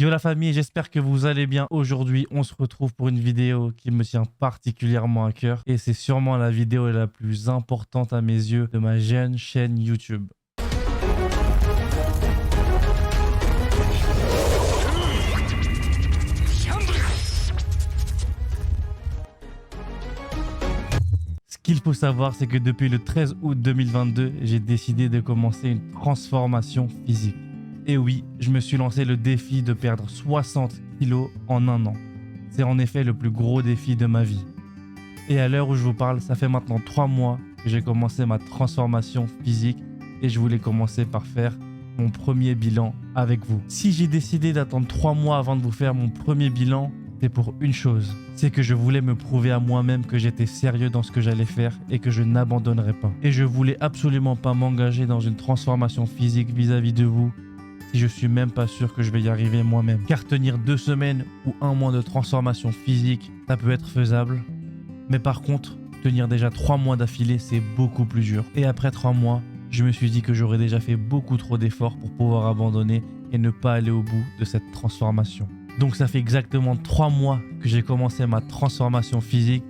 Yo la famille, j'espère que vous allez bien. Aujourd'hui, on se retrouve pour une vidéo qui me tient particulièrement à cœur. Et c'est sûrement la vidéo la plus importante à mes yeux de ma jeune chaîne YouTube. Ce qu'il faut savoir, c'est que depuis le 13 août 2022, j'ai décidé de commencer une transformation physique. Et oui, je me suis lancé le défi de perdre 60 kilos en un an. C'est en effet le plus gros défi de ma vie. Et à l'heure où je vous parle, ça fait maintenant 3 mois que j'ai commencé ma transformation physique et je voulais commencer par faire mon premier bilan avec vous. Si j'ai décidé d'attendre 3 mois avant de vous faire mon premier bilan, c'est pour une chose. C'est que je voulais me prouver à moi-même que j'étais sérieux dans ce que j'allais faire et que je n'abandonnerais pas. Et je voulais absolument pas m'engager dans une transformation physique vis-à-vis de vous si je suis même pas sûr que je vais y arriver moi-même. Car tenir 2 semaines ou 1 mois de transformation physique, ça peut être faisable. Mais par contre, tenir déjà 3 mois d'affilée, c'est beaucoup plus dur. Et après 3 mois, je me suis dit que j'aurais déjà fait beaucoup trop d'efforts pour pouvoir abandonner et ne pas aller au bout de cette transformation. Donc ça fait exactement 3 mois que j'ai commencé ma transformation physique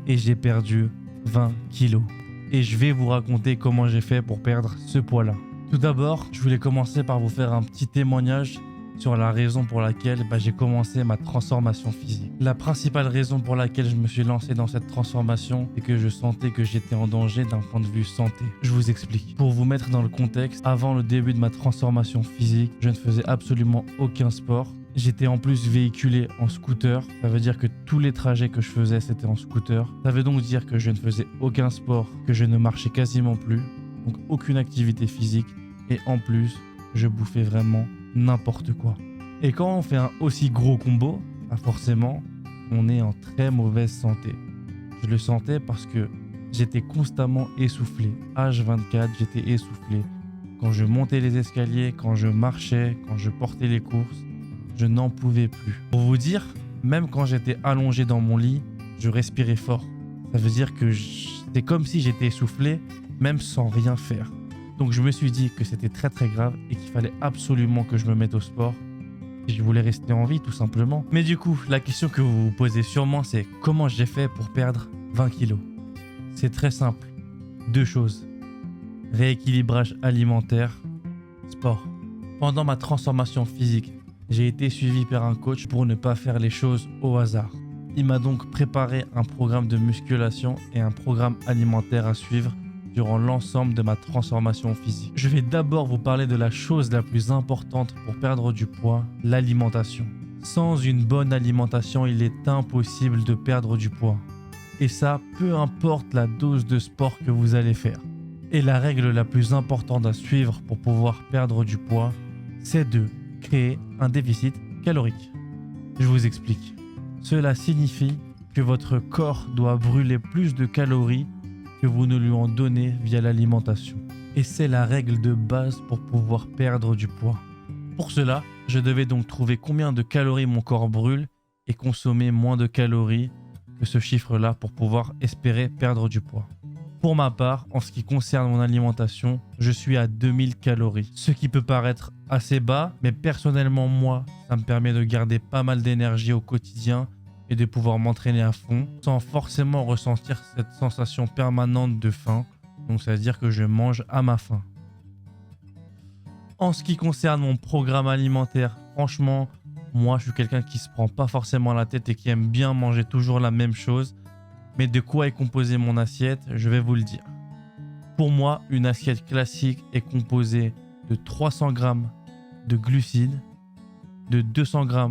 et j'ai perdu 20 kilos. Et je vais vous raconter comment j'ai fait pour perdre ce poids-là. Tout d'abord, je voulais commencer par vous faire un petit témoignage sur la raison pour laquelle j'ai commencé ma transformation physique. La principale raison pour laquelle je me suis lancé dans cette transformation, c'est que je sentais que j'étais en danger d'un point de vue santé. Je vous explique. Pour vous mettre dans le contexte, avant le début de ma transformation physique, je ne faisais absolument aucun sport. J'étais en plus véhiculé en scooter. Ça veut dire que tous les trajets que je faisais, c'était en scooter. Ça veut donc dire que je ne faisais aucun sport, que je ne marchais quasiment plus. Donc aucune activité physique. Et en plus, je bouffais vraiment n'importe quoi. Et quand on fait un aussi gros combo, forcément, on est en très mauvaise santé. Je le sentais parce que j'étais constamment essoufflé. H24, j'étais essoufflé. Quand je montais les escaliers, quand je marchais, quand je portais les courses, je n'en pouvais plus. Pour vous dire, même quand j'étais allongé dans mon lit, je respirais fort. Ça veut dire que c'est comme si j'étais essoufflé, même sans rien faire. Donc je me suis dit que c'était très très grave et qu'il fallait absolument que je me mette au sport. Et je voulais rester en vie tout simplement. Mais du coup, la question que vous vous posez sûrement, c'est comment j'ai fait pour perdre 20 kilos? C'est très simple. 2 choses. Rééquilibrage alimentaire, sport. Pendant ma transformation physique, j'ai été suivi par un coach pour ne pas faire les choses au hasard. Il m'a donc préparé un programme de musculation et un programme alimentaire à suivre durant l'ensemble de ma transformation physique. Je vais d'abord vous parler de la chose la plus importante pour perdre du poids, l'alimentation. Sans une bonne alimentation, il est impossible de perdre du poids. Et ça, peu importe la dose de sport que vous allez faire. Et la règle la plus importante à suivre pour pouvoir perdre du poids, c'est de créer un déficit calorique. Je vous explique. Cela signifie que votre corps doit brûler plus de calories que vous ne lui en donnez via l'alimentation. Et c'est la règle de base pour pouvoir perdre du poids. Pour cela, je devais donc trouver combien de calories mon corps brûle et consommer moins de calories que ce chiffre-là pour pouvoir espérer perdre du poids. Pour ma part, en ce qui concerne mon alimentation, je suis à 2000 calories. Ce qui peut paraître assez bas, mais personnellement moi, ça me permet de garder pas mal d'énergie au quotidien et de pouvoir m'entraîner à fond sans forcément ressentir cette sensation permanente de faim. Donc ça veut dire que je mange à ma faim. En ce qui concerne mon programme alimentaire, franchement, moi je suis quelqu'un qui se prend pas forcément la tête et qui aime bien manger toujours la même chose. Mais de quoi est composée mon assiette, je vais vous le dire. Pour moi, une assiette classique est composée de 300 g de glucides, de 200 g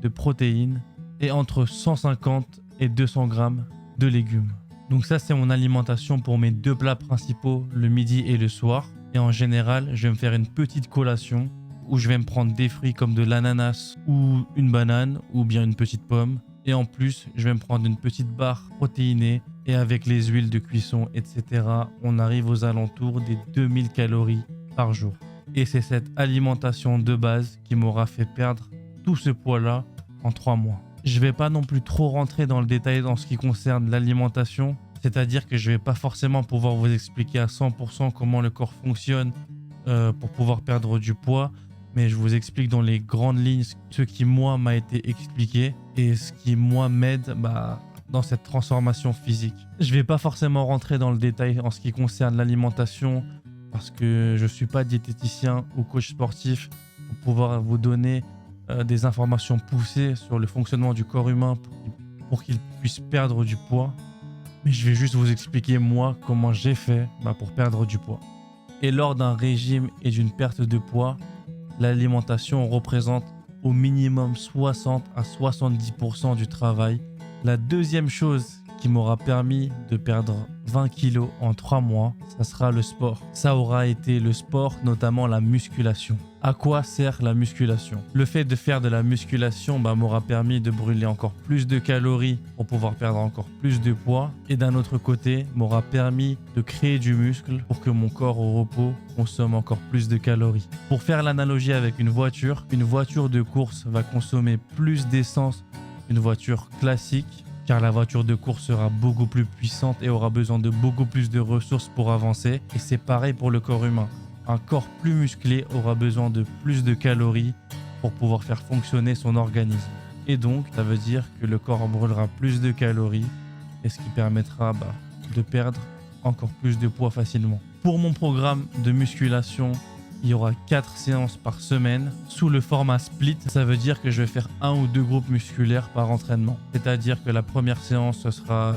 de protéines, et entre 150 et 200 g de légumes. Donc ça, c'est mon alimentation pour mes 2 plats principaux, le midi et le soir. Et en général, je vais me faire une petite collation où je vais me prendre des fruits comme de l'ananas ou une banane ou bien une petite pomme. Et en plus, je vais me prendre une petite barre protéinée et avec les huiles de cuisson, etc., on arrive aux alentours des 2000 calories par jour. Et c'est cette alimentation de base qui m'aura fait perdre tout ce poids-là en 3 mois. Je ne vais pas non plus trop rentrer dans le détail en ce qui concerne l'alimentation, c'est-à-dire que je ne vais pas forcément pouvoir vous expliquer à 100% comment le corps fonctionne pour pouvoir perdre du poids, mais je vous explique dans les grandes lignes ce qui moi m'a été expliqué et ce qui moi m'aide dans cette transformation physique. Je vais pas forcément rentrer dans le détail en ce qui concerne l'alimentation parce que je suis pas diététicien ou coach sportif pour pouvoir vous donner des informations poussées sur le fonctionnement du corps humain pour qu'il puisse perdre du poids. Mais je vais juste vous expliquer moi comment j'ai fait pour perdre du poids. Et lors d'un régime et d'une perte de poids, l'alimentation représente au minimum 60 à 70% du travail. La deuxième chose qui m'aura permis de perdre 20 kilos en 3 mois, ça sera le sport. Ça aura été le sport, notamment la musculation. À quoi sert la musculation? Le fait de faire de la musculation m'aura permis de brûler encore plus de calories pour pouvoir perdre encore plus de poids. Et d'un autre côté, m'aura permis de créer du muscle pour que mon corps au repos consomme encore plus de calories. Pour faire l'analogie avec une voiture de course va consommer plus d'essence qu'une voiture classique, car la voiture de course sera beaucoup plus puissante et aura besoin de beaucoup plus de ressources pour avancer. Et c'est pareil pour le corps humain. Un corps plus musclé aura besoin de plus de calories pour pouvoir faire fonctionner son organisme. Et donc, ça veut dire que le corps brûlera plus de calories et ce qui permettra de perdre encore plus de poids facilement. Pour mon programme de musculation, il y aura 4 séances par semaine sous le format split. Ça veut dire que je vais faire 1 ou 2 groupes musculaires par entraînement. C'est-à-dire que la première séance, ce sera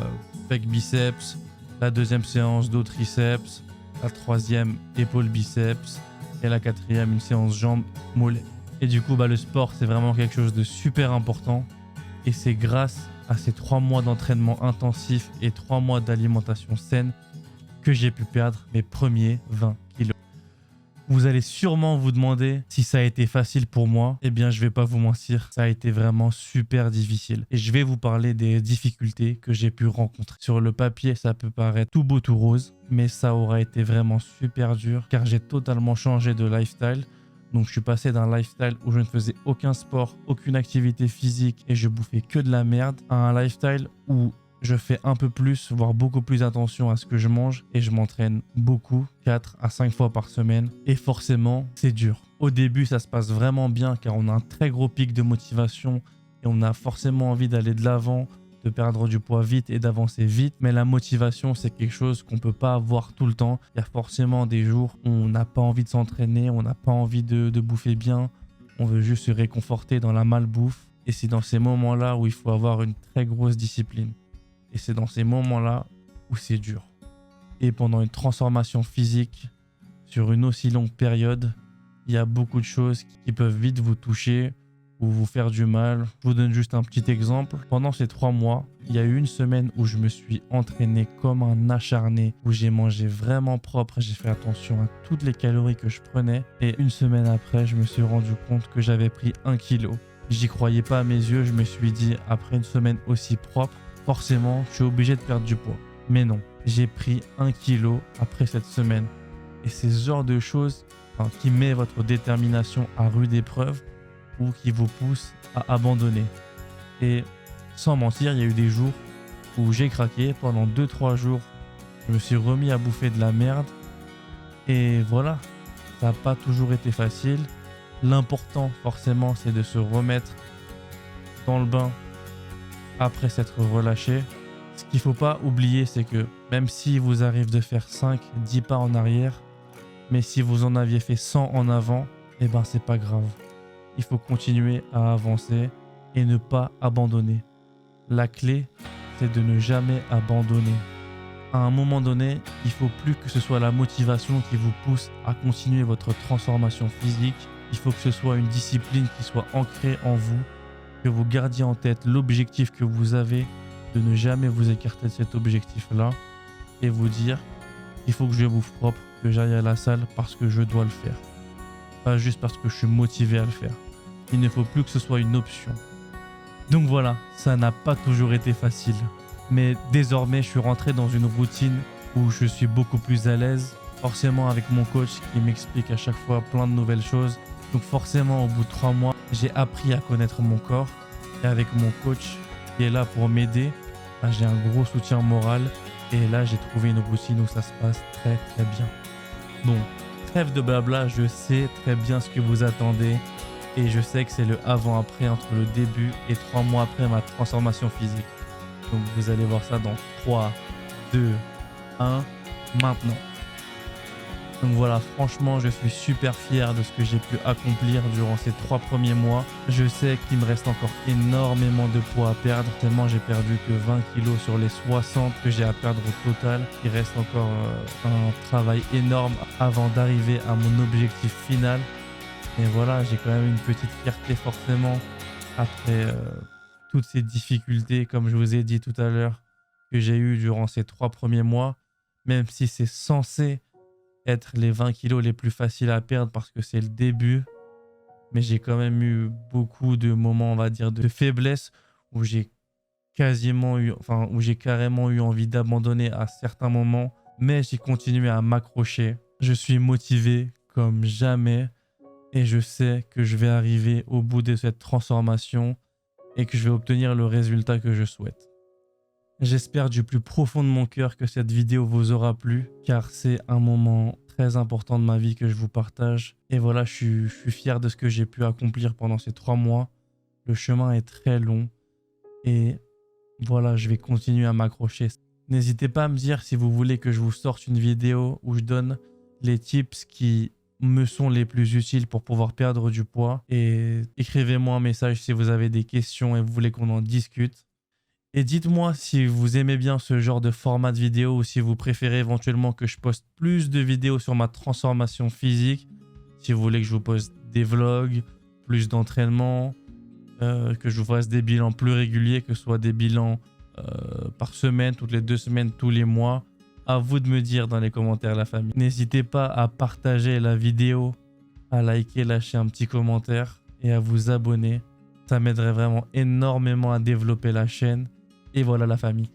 pec biceps, la deuxième séance dos triceps, la troisième épaule biceps et la quatrième une séance jambes mollets. Et du coup, le sport, c'est vraiment quelque chose de super important. Et c'est grâce à ces 3 mois d'entraînement intensif et 3 mois d'alimentation saine que j'ai pu perdre mes premiers 20 kilos. Vous allez sûrement vous demander si ça a été facile pour moi. Eh bien, je vais pas vous mentir, ça a été vraiment super difficile. Et je vais vous parler des difficultés que j'ai pu rencontrer. Sur le papier, ça peut paraître tout beau, tout rose, mais ça aura été vraiment super dur car j'ai totalement changé de lifestyle. Donc, je suis passé d'un lifestyle où je ne faisais aucun sport, aucune activité physique et je bouffais que de la merde à un lifestyle où je fais un peu plus, voire beaucoup plus attention à ce que je mange et je m'entraîne beaucoup, 4 à 5 fois par semaine. Et forcément, c'est dur. Au début, ça se passe vraiment bien car on a un très gros pic de motivation et on a forcément envie d'aller de l'avant, de perdre du poids vite et d'avancer vite. Mais la motivation, c'est quelque chose qu'on ne peut pas avoir tout le temps. Il y a forcément des jours où on n'a pas envie de s'entraîner, on n'a pas envie de bouffer bien. On veut juste se réconforter dans la malbouffe. Et c'est dans ces moments-là où il faut avoir une très grosse discipline. Et c'est dans ces moments-là où c'est dur. Et pendant une transformation physique, sur une aussi longue période, il y a beaucoup de choses qui peuvent vite vous toucher ou vous faire du mal. Je vous donne juste un petit exemple. Pendant ces 3 mois, il y a eu une semaine où je me suis entraîné comme un acharné, où j'ai mangé vraiment propre. J'ai fait attention à toutes les calories que je prenais. Et une semaine après, je me suis rendu compte que j'avais pris 1 kilo. J'y croyais pas à mes yeux. Je me suis dit, après une semaine aussi propre, forcément, je suis obligé de perdre du poids. Mais non, j'ai pris 1 kilo après cette semaine. Et c'est ce genre de choses qui met votre détermination à rude épreuve ou qui vous pousse à abandonner. Et sans mentir, il y a eu des jours où j'ai craqué. Pendant 2-3 jours, je me suis remis à bouffer de la merde. Et voilà, ça n'a pas toujours été facile. L'important, forcément, c'est de se remettre dans le bain après s'être relâché. Ce qu'il ne faut pas oublier, c'est que même si vous arrive de faire 5-10 pas en arrière, mais si vous en aviez fait 100 en avant, eh ben c'est pas grave. Il faut continuer à avancer et ne pas abandonner. La clé, c'est de ne jamais abandonner. À un moment donné, il faut plus que ce soit la motivation qui vous pousse à continuer votre transformation physique. Il faut que ce soit une discipline qui soit ancrée en vous, que vous gardiez en tête l'objectif que vous avez, de ne jamais vous écarter de cet objectif-là et vous dire il faut que je bouffe propre, que j'aille à la salle parce que je dois le faire. Pas juste parce que je suis motivé à le faire. Il ne faut plus que ce soit une option. Donc voilà, ça n'a pas toujours été facile. Mais désormais, je suis rentré dans une routine où je suis beaucoup plus à l'aise. Forcément avec mon coach qui m'explique à chaque fois plein de nouvelles choses. Donc forcément, au bout de 3 mois, j'ai appris à connaître mon corps. Et avec mon coach qui est là pour m'aider, j'ai un gros soutien moral. Et là, j'ai trouvé une routine où ça se passe très très bien. Bon, trêve de blabla, je sais très bien ce que vous attendez. Et je sais que c'est le avant-après entre le début et 3 mois après ma transformation physique. Donc vous allez voir ça dans 3, 2, 1, maintenant. Donc voilà, franchement, je suis super fier de ce que j'ai pu accomplir durant ces 3 premiers mois. Je sais qu'il me reste encore énormément de poids à perdre. Tellement j'ai perdu que 20 kilos sur les 60 que j'ai à perdre au total. Il reste encore un travail énorme avant d'arriver à mon objectif final. Et voilà, j'ai quand même une petite fierté forcément après toutes ces difficultés, comme je vous ai dit tout à l'heure, que j'ai eues durant ces 3 premiers mois. Même si c'est censé être les 20 kilos les plus faciles à perdre parce que c'est le début. Mais j'ai quand même eu beaucoup de moments, on va dire, de faiblesse où j'ai carrément eu envie d'abandonner à certains moments. Mais j'ai continué à m'accrocher. Je suis motivé comme jamais. Et je sais que je vais arriver au bout de cette transformation et que je vais obtenir le résultat que je souhaite. J'espère du plus profond de mon cœur que cette vidéo vous aura plu, car c'est un moment très important de ma vie que je vous partage. Et voilà, je suis fier de ce que j'ai pu accomplir pendant ces 3 mois. Le chemin est très long et voilà, je vais continuer à m'accrocher. N'hésitez pas à me dire si vous voulez que je vous sorte une vidéo où je donne les tips qui me sont les plus utiles pour pouvoir perdre du poids. Et écrivez-moi un message si vous avez des questions et vous voulez qu'on en discute. Et dites-moi si vous aimez bien ce genre de format de vidéo ou si vous préférez éventuellement que je poste plus de vidéos sur ma transformation physique. Si vous voulez que je vous poste des vlogs, plus d'entraînement, que je vous fasse des bilans plus réguliers, que ce soit des bilans par semaine, toutes les 2 semaines, tous les mois. À vous de me dire dans les commentaires, la famille. N'hésitez pas à partager la vidéo, à liker, lâcher un petit commentaire et à vous abonner. Ça m'aiderait vraiment énormément à développer la chaîne. Et voilà la famille.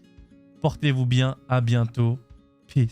Portez-vous bien, à bientôt. Peace.